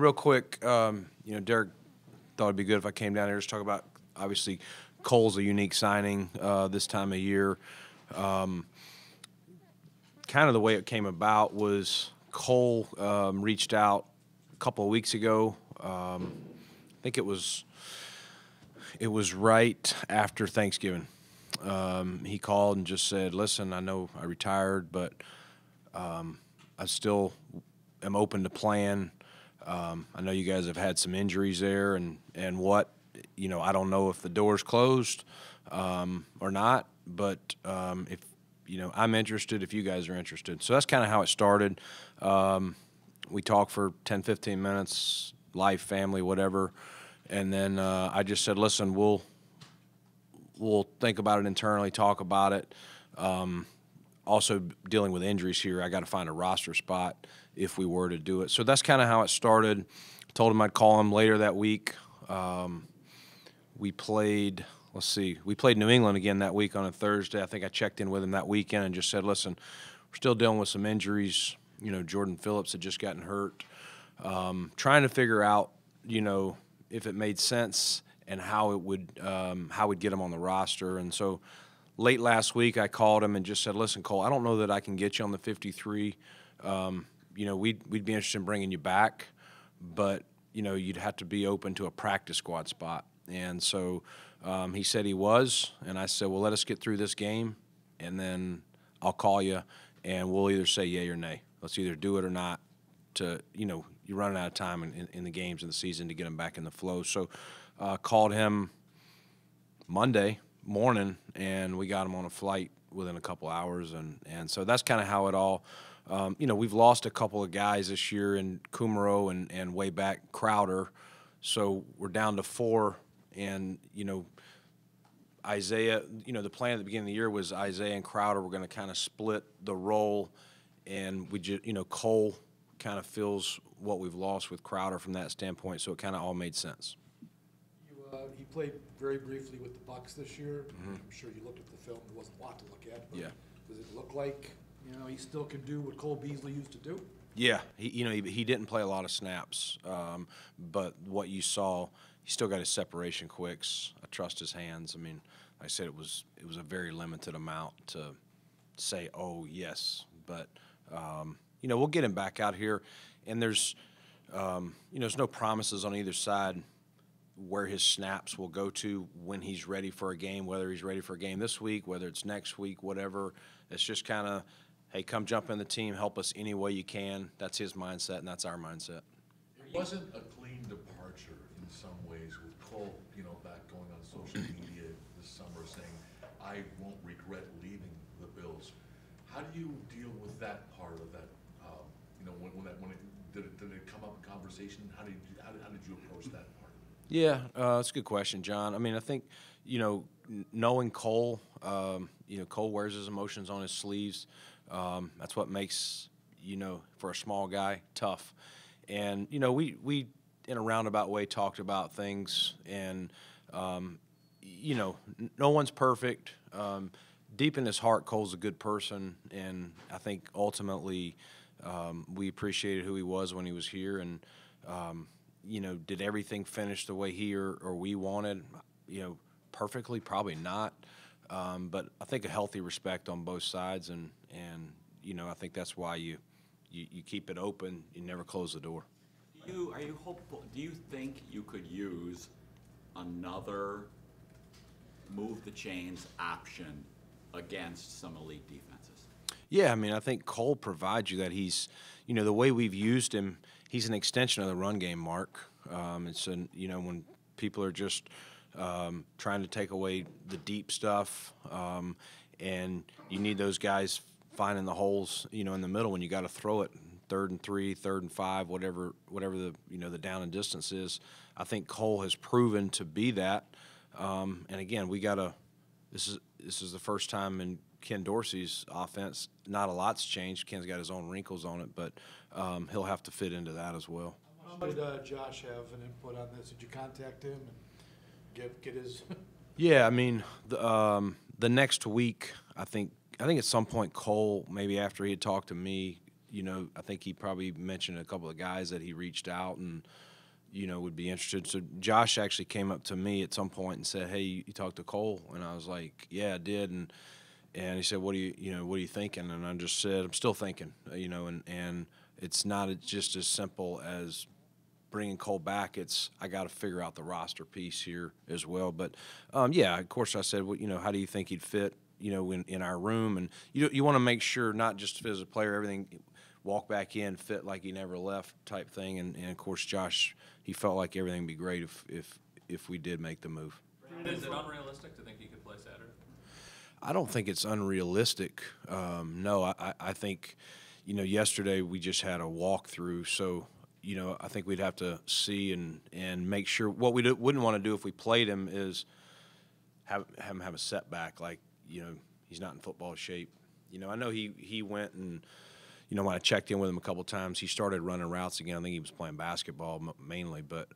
Real quick, Derek thought it'd be good if I came down here to talk about, obviously, Cole's a unique signing this time of year. Kind of the way it came about was Cole reached out a couple of weeks ago. I think it was right after Thanksgiving. He called and just said, "Listen, I know I retired, but I still am open to playing. I know you guys have had some injuries there, and I don't know if the door's closed or not, but if I'm interested, if you guys are interested." So that's kind of how it started. We talked for 10, 15 minutes, life, family, whatever, and then I just said, "Listen, we'll think about it internally, talk about it." Also dealing with injuries here, I got to find a roster spot if we were to do it. So that's kind of how it started. Told him I'd call him later that week. We played New England again that week on a Thursday. I think I checked in with him that weekend and just said, "Listen, we're still dealing with some injuries. Jordan Phillips had just gotten hurt. Trying to figure out, if it made sense and how we'd get him on the roster." And so late last week, I called him and just said, "Listen, Cole, I don't know that I can get you on the 53. We'd be interested in bringing you back, but you'd have to be open to a practice squad spot." And so he said he was, and I said, "Well, let us get through this game, and then I'll call you, and we'll either say yay or nay. Let's either do it or not. You're running out of time in the games in the season to get him back in the flow." So called him Monday morning, and we got him on a flight within a couple hours, and so that's kind of how it all. We've lost a couple of guys this year in Kumaro and way back Crowder, so we're down to 4. And Isaiah, the plan at the beginning of the year was Isaiah and Crowder were going to kind of split the role, and we just Cole kind of fills what we've lost with Crowder from that standpoint, so it kind of all made sense. He played very briefly with the Bucks this year. Mm-hmm. I'm sure you looked at the film. There wasn't a lot to look at. But yeah. Does it look like he still can do what Cole Beasley used to do? Yeah, he didn't play a lot of snaps, but what you saw, he still got his separation quicks. I trust his hands. I mean, like I said, it was a very limited amount to say, "Oh yes," but we'll get him back out here, and there's no promises on either side where his snaps will go to when he's ready for a game, whether he's ready for a game this week, whether it's next week, whatever. It's just kind of, hey, come jump in the team, help us any way you can. That's his mindset, and that's our mindset. It wasn't a clean departure in some ways with Cole, back going on social media this summer saying, "I won't regret leaving the Bills." How do you deal with that part of that? Did it come up in conversation? How did you approach that part? Yeah, that's a good question, John. I mean, I think, knowing Cole, Cole wears his emotions on his sleeves. That's what makes, for a small guy, tough. And, we in a roundabout way talked about things, and, no one's perfect. Deep in his heart, Cole's a good person, and I think ultimately we appreciated who he was when he was here, and, did everything finish the way he or we wanted? Perfectly, probably not. But I think a healthy respect on both sides, and I think that's why you keep it open. You never close the door. Are you hopeful? Do you think you could use another move the chains option against some elite defenses? Yeah, I mean, I think Cole provides you that. He's, the way we've used him, he's an extension of the run game, Mark. It's when people are just trying to take away the deep stuff, and you need those guys finding the holes, in the middle when you got to throw it, 3rd and 3, 3rd and 5, whatever the the down and distance is. I think Cole has proven to be that. And again, this is the first time in Ken Dorsey's offense. Not a lot's changed. Ken's got his own wrinkles on it, but he'll have to fit into that as well. How much did Josh have an input on this? Did you contact him and get his? Yeah, I mean, the next week, I think at some point Cole, maybe after he had talked to me, I think he probably mentioned a couple of guys that he reached out and, would be interested. So Josh actually came up to me at some point and said, "Hey, you talked to Cole?" And I was like, "Yeah, I did." And he said, "What are you thinking?" And I just said, "I'm still thinking," and it's not just as simple as bringing Cole back. It's I got to figure out the roster piece here as well. But yeah, of course, I said, well, how do you think he'd fit? In our room, and you want to make sure not just as a player, everything walk back in, fit like he never left type thing. And of course, Josh, he felt like everything would be great if we did make the move. Is it unrealistic to think he could play Saturday? I don't think it's unrealistic. No, I think, yesterday we just had a walkthrough, so I think we'd have to see and make sure. What we wouldn't want to do if we played him is have him have a setback, like he's not in football shape. I know he went and. When I checked in with him a couple times, he started running routes again. I think he was playing basketball mainly, but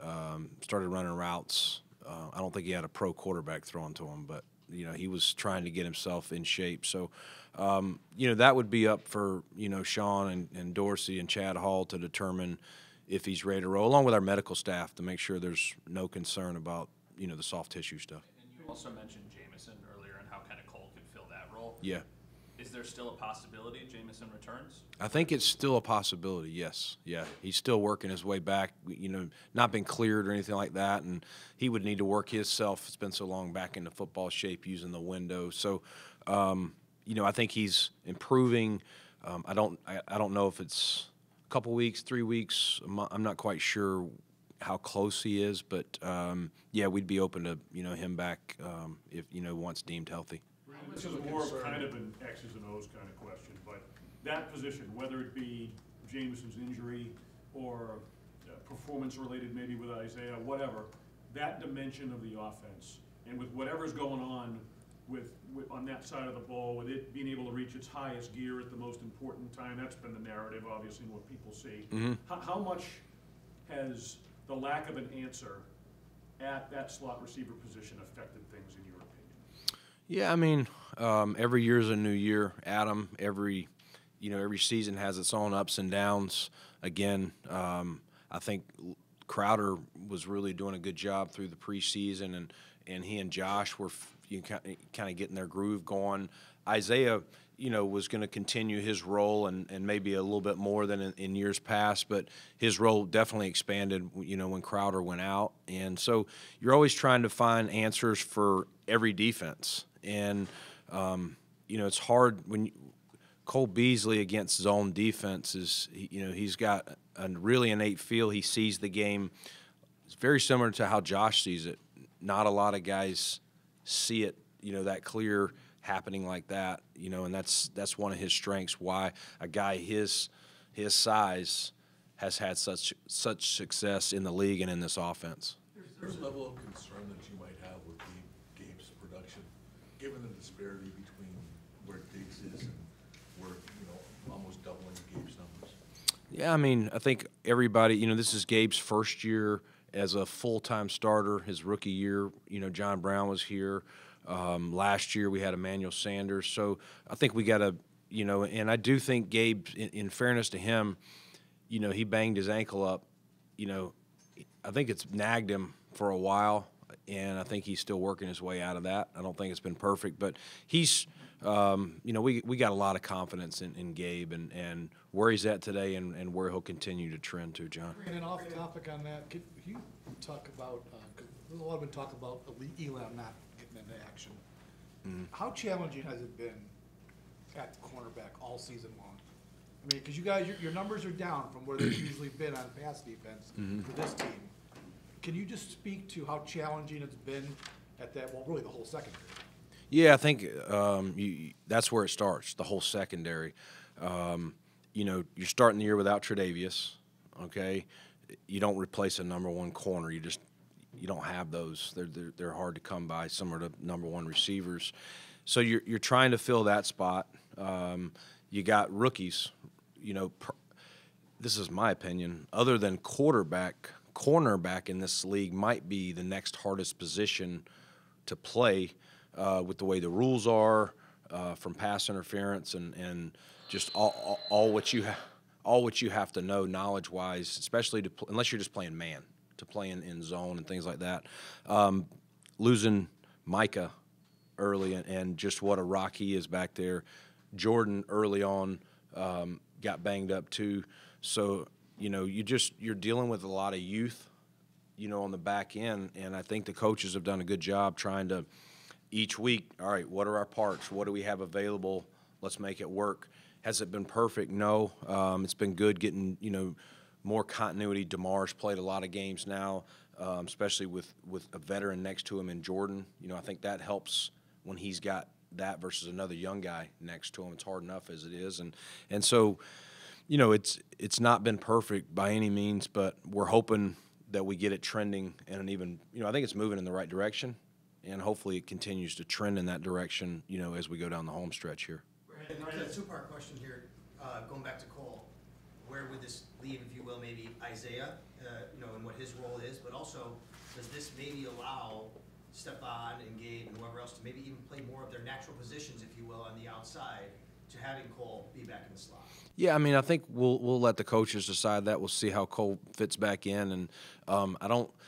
started running routes. I don't think he had a pro quarterback throwing to him, but he was trying to get himself in shape. So, that would be up for Sean and Dorsey and Chad Hall to determine if he's ready to roll, along with our medical staff to make sure there's no concern about the soft tissue stuff. And you also mentioned Jamison earlier and how kind of Cole could fill that role. Yeah. Is there still a possibility Jamison returns? I think it's still a possibility, yes. Yeah, he's still working his way back, not been cleared or anything like that, and he would need to work himself. It's been so long back into football shape using the window. So, I think he's improving. I don't know if it's a couple weeks, 3 weeks. I'm not quite sure how close he is, but, yeah, we'd be open to, him back if, once deemed healthy. This is more of kind of an X's and O's kind of question, but that position, whether it be Jameson's injury or performance-related maybe with Isaiah, whatever, that dimension of the offense, and with whatever's going on with on that side of the ball, with it being able to reach its highest gear at the most important time, that's been the narrative, obviously, and what people see. Mm-hmm. How much has the lack of an answer at that slot receiver position affected things in your opinion? Yeah, I mean, every year is a new year, Adam. Every season has its own ups and downs. Again, I think Crowder was really doing a good job through the preseason, and he and Josh were kind of getting their groove going. Isaiah, was going to continue his role and maybe a little bit more than in years past, but his role definitely expanded, when Crowder went out. And so you're always trying to find answers for every defense. And, it's hard when Cole Beasley against zone defense he's got a really innate feel. He sees the game. It's very similar to how Josh sees it. Not a lot of guys see it, that clear happening like that, and that's one of his strengths, why a guy his size has had such success in the league and in this offense. There's a level of concern that you might have with Gabe's production, given the disparity between where Diggs is and where, almost doubling Gabe's numbers. Yeah, I mean, I think everybody, this is Gabe's first year as a full-time starter. His rookie year, John Brown was here. Last year we had Emmanuel Sanders. So I think we got to, and I do think Gabe, in fairness to him, he banged his ankle up. I think it's nagged him for a while, and I think he's still working his way out of that. I don't think it's been perfect, but he's, we got a lot of confidence in Gabe and where he's at today and where he'll continue to trend to, John. And off topic on that, can you talk about, cause there's a lot been talk about Elam not getting into action. Mm-hmm. How challenging has it been at the cornerback all season long? I mean, because you guys, your numbers are down from where they've usually been on pass defense for this team. Can you just speak to how challenging it's been at that, well, really the whole secondary? Yeah, I think that's where it starts, the whole secondary. You're starting the year without Tre'Davious, okay? You don't replace a number one corner. You don't have those. They're hard to come by, similar to number one receivers. So you're trying to fill that spot. You got rookies. This is my opinion. Other than cornerback in this league might be the next hardest position to play with the way the rules are from pass interference and just all what you have. all what you have to know knowledge-wise, especially unless you're just playing man, to play in zone and things like that. Losing Micah early and just what a rock he is back there. Jordan early on got banged up too. So, you're dealing with a lot of youth, on the back end, and I think the coaches have done a good job trying to each week, all right, what are our parts? What do we have available? Let's make it work. Has it been perfect? No. It's been good getting, more continuity. DeMar's played a lot of games now, especially with a veteran next to him in Jordan. I think that helps when he's got that versus another young guy next to him. It's hard enough as it is. And so, it's not been perfect by any means, but we're hoping that we get it trending in an even, I think it's moving in the right direction, and hopefully it continues to trend in that direction, as we go down the home stretch here. Brandon, a two-part question here, going back to Cole. Where would this leave, if you will, maybe Isaiah, and what his role is, but also does this maybe allow Stephon and Gabe and whoever else to maybe even play more of their natural positions, if you will, on the outside, to having Cole be back in the slot? Yeah, I think we'll let the coaches decide that. We'll see how Cole fits back in, and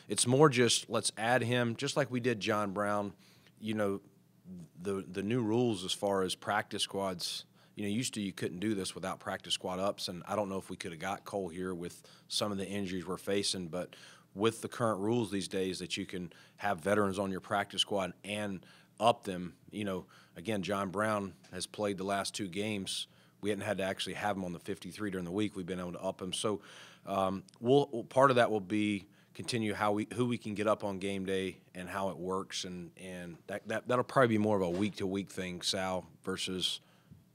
it's more just let's add him, just like we did John Brown. The new rules as far as practice squads. Used to you couldn't do this without practice squad ups, and I don't know if we could have got Cole here with some of the injuries we're facing, but with the current rules these days that you can have veterans on your practice squad and up them, again, John Brown has played the last 2 games. We hadn't had to actually have him on the 53 during the week. We've been able to up him. So part of that will be continue who we can get up on game day and how it works, and that'll probably be more of a week-to-week thing, Sal, versus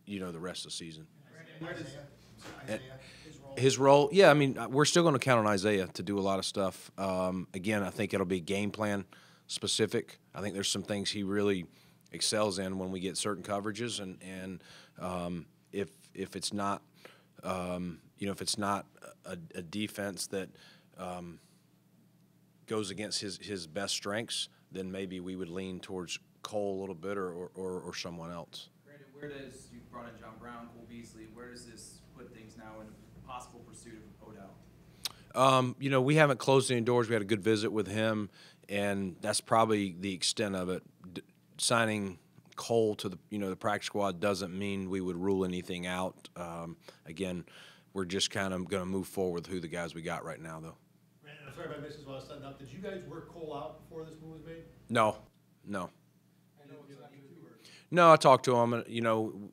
the rest of the season. Isaiah, His role, yeah, we're still going to count on Isaiah to do a lot of stuff. Again, I think it'll be game plan specific. I think there's some things he really excels in when we get certain coverages, and if it's not, if it's not a defense that goes against his best strengths, then maybe we would lean towards Cole a little bit or someone else. Brandon, where does, you brought in John Brown, Cole Beasley, where does this put things now in possible pursuit of Odell? We haven't closed any doors. We had a good visit with him, and that's probably the extent of it. Signing Cole to the practice squad doesn't mean we would rule anything out. Again, we're just kind of going to move forward with who the guys we got right now, though. Brandon, I'm sorry if I missed this while I was setting up. Did you guys work Cole out before this move was made? No. No, I talked to him.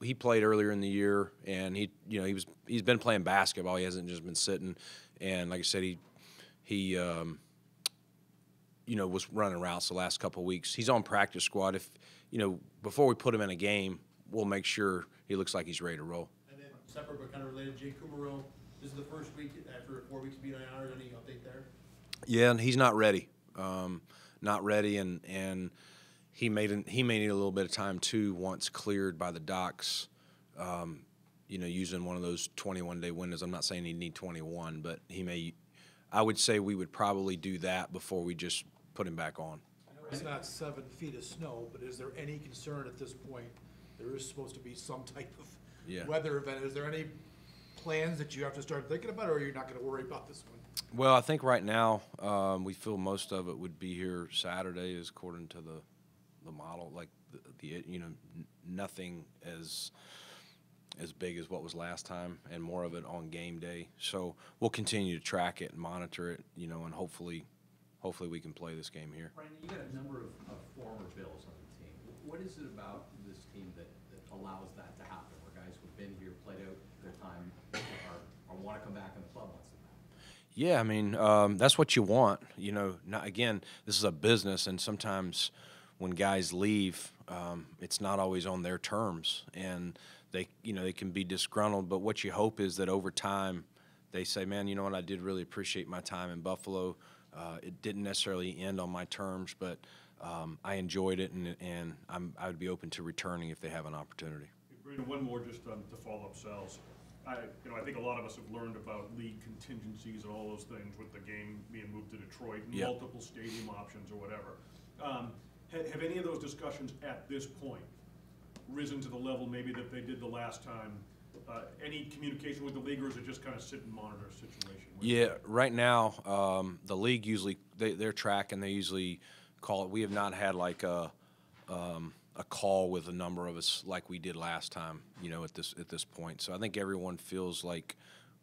He played earlier in the year, and he's been playing basketball. He hasn't just been sitting. And like I said, he was running routes the last couple of weeks. He's on practice squad. If before we put him in a game, we'll make sure he looks like he's ready to roll. And then separate but kind of related, Jay Kumaro, this is the first week after 4 weeks being on IR. Any update there? Yeah, and he's not ready. Not ready, and he may need a little bit of time too once cleared by the docs. Using one of those 21-day windows. I'm not saying he'd need 21, but I would say we would probably do that before we just put him back on. I know it's not 7 feet of snow, but is there any concern at this point? There is supposed to be some type of weather event. Is there any plans that you have to start thinking about, or are you not going to worry about this one? Well, I think right now we feel most of it would be here Saturday, is according to the model. Like nothing as big as what was last time, and more of it on game day. So we'll continue to track it and monitor it, and hopefully we can play this game here. Brandon, you got a number of former Bills on the team. What is it about this team that allows that to happen, where guys who've been here, played out their time, or want to come back and the club wants them back? Yeah, that's what you want. Again, this is a business, and sometimes when guys leave, it's not always on their terms, and they can be disgruntled. But what you hope is that over time, they say, "Man, you know what? I did really appreciate my time in Buffalo. It didn't necessarily end on my terms, but I enjoyed it, and I would be open to returning if they have an opportunity." Brandon, one more just to follow up Sal's. I think a lot of us have learned about league contingencies and all those things with the game being moved to Detroit, and multiple stadium options or whatever. Have any of those discussions at this point risen to the level maybe that they did the last time Any communication with the league, or is it just kind of sit and monitor situation? Yeah, right now, the league usually, they're tracking, they usually call it. We have not had like a call with a number of us like we did last time, you know, at this point. So I think everyone feels like,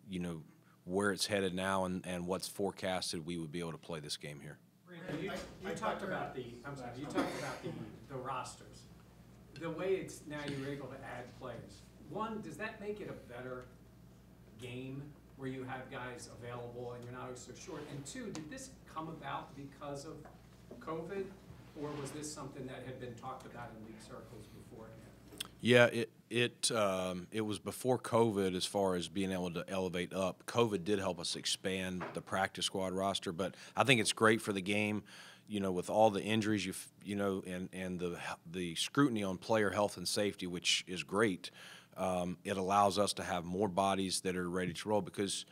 you know, where it's headed now and what's forecasted, we would be able to play this game here. Brandon, you talked about the rosters. The way it's now you're able to add players. One, does that make it a better game where you have guys available and you're not always so short? And two, did this come about because of COVID, or was this something that had been talked about in league circles beforehand? Yeah, it was before COVID as far as being able to elevate up. COVID did help us expand the practice squad roster, but I think it's great for the game, you know, with all the injuries, you know, and the scrutiny on player health and safety, which is great. It allows us to have more bodies that are ready to roll because,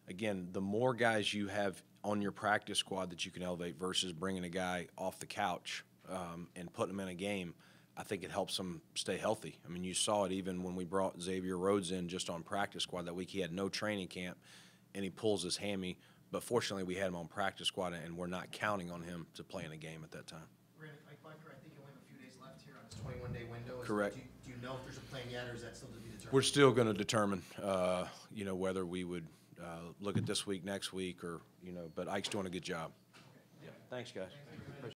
again, the more guys you have on your practice squad that you can elevate versus bringing a guy off the couch and putting him in a game, I think it helps them stay healthy. I mean, you saw it even when we brought Xavier Rhodes in just on practice squad that week. He had no training camp, and he pulls his hammy. But fortunately, we had him on practice squad, and we're not counting on him to play in a game at that time. Brandon, I think you only have a few days left here on this 21-day window. Correct. Do you know if there's a plan yet, or is that still to be determined? We're still going to determine, you know, whether we would look at this week, next week, or, you know, but Ike's doing a good job. Yeah. Thanks, guys.